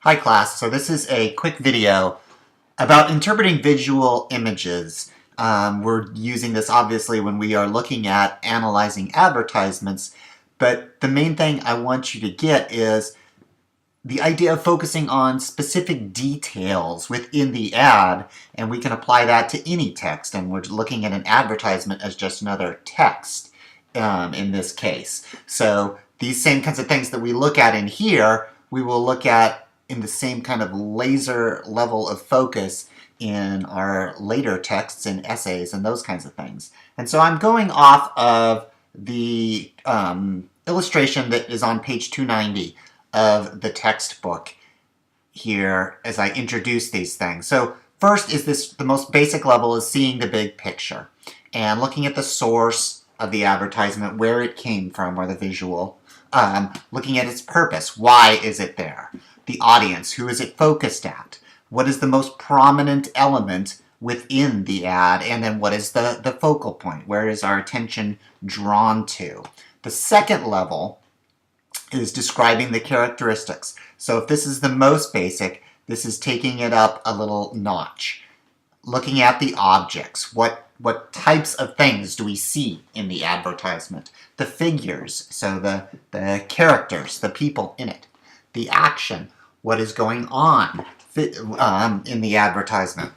Hi class, so this is a quick video about interpreting visual images. We're using this obviously when we are looking at analyzing advertisements, but the main thing I want you to get is the idea of focusing on specific details within the ad, and we can apply that to any text, and we're looking at an advertisement as just another text in this case. So these same kinds of things that we look at in here, we will look at in the same kind of laser level of focus in our later texts and essays and those kinds of things. And so I'm going off of the illustration that is on page 290 of the textbook here as I introduce these things. So first is the most basic level is seeing the big picture and looking at the source of the advertisement, where it came from, or the visual, looking at its purpose, why is it there? The audience, who is it focused at? What is the most prominent element within the ad? And then what is the focal point? Where is our attention drawn to? The second level is describing the characteristics. So if this is the most basic, this is taking it up a little notch. Looking at the objects. What types of things do we see in the advertisement? The figures, so the characters, the people in it. The action, what is going on in the advertisement.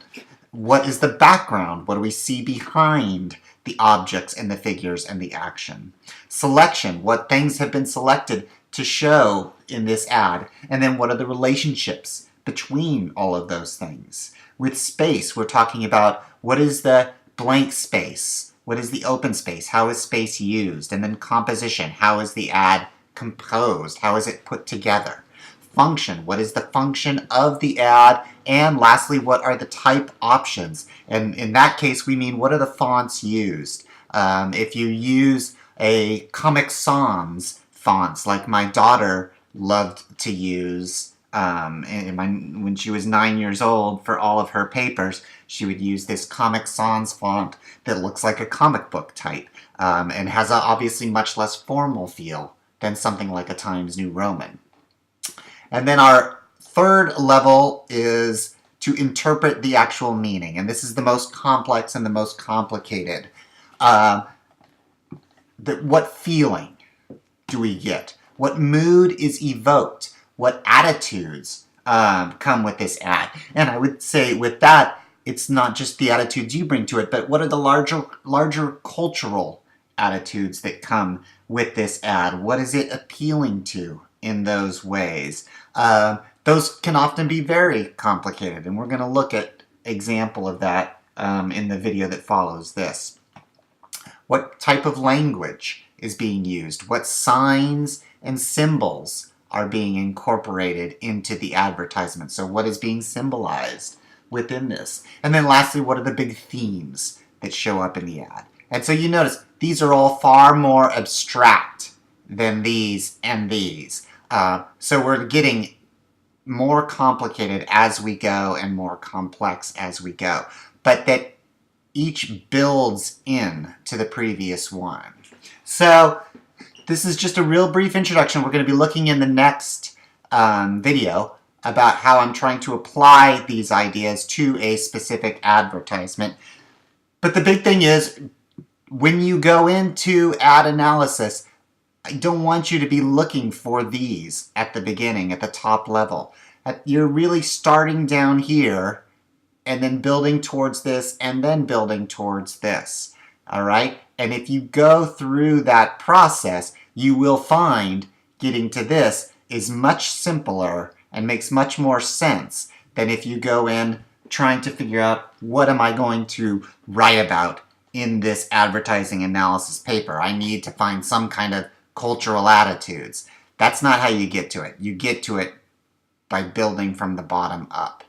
What is the background? What do we see behind the objects and the figures and the action? Selection, what things have been selected to show in this ad. And then what are the relationships between all of those things? With space, we're talking about what is the blank space? What is the open space? How is space used? And then composition, how is the ad composed? How is it put together? Function, what is the function of the ad? And lastly, what are the type options? And in that case, we mean what are the fonts used? If you use a Comic Sans fonts, like my daughter loved to use when she was 9 years old for all of her papers, she would use this Comic Sans font that looks like a comic book type and has a obviously much less formal feel than something like a Times New Roman. And then our third level is to interpret the actual meaning. And this is the most complex and the most complicated. What feeling do we get? What mood is evoked? What attitudes come with this ad? And I would say with that, it's not just the attitudes you bring to it, but what are the larger cultural attitudes that come with this ad? What is it appealing to in those ways? Those can often be very complicated, and we're going to look at example of that in the video that follows this. What type of language is being used? What signs and symbols are being incorporated into the advertisement? So what is being symbolized within this? And then lastly, what are the big themes that show up in the ad? And so you notice these are all far more abstract than these and these. So we're getting more complicated as we go and more complex as we go, but that each builds in to the previous one. So this is just a real brief introduction. We're going to be looking in the next video about how I'm trying to apply these ideas to a specific advertisement. But the big thing is, when you go into ad analysis, I don't want you to be looking for these at the beginning, at the top level. You're really starting down here and then building towards this and then building towards this. All right? And if you go through that process, you will find getting to this is much simpler and makes much more sense than if you go in trying to figure out what am I going to write about in this advertising analysis paper. I need to find some kind of cultural attitudes. That's not how you get to it. You get to it by building from the bottom up.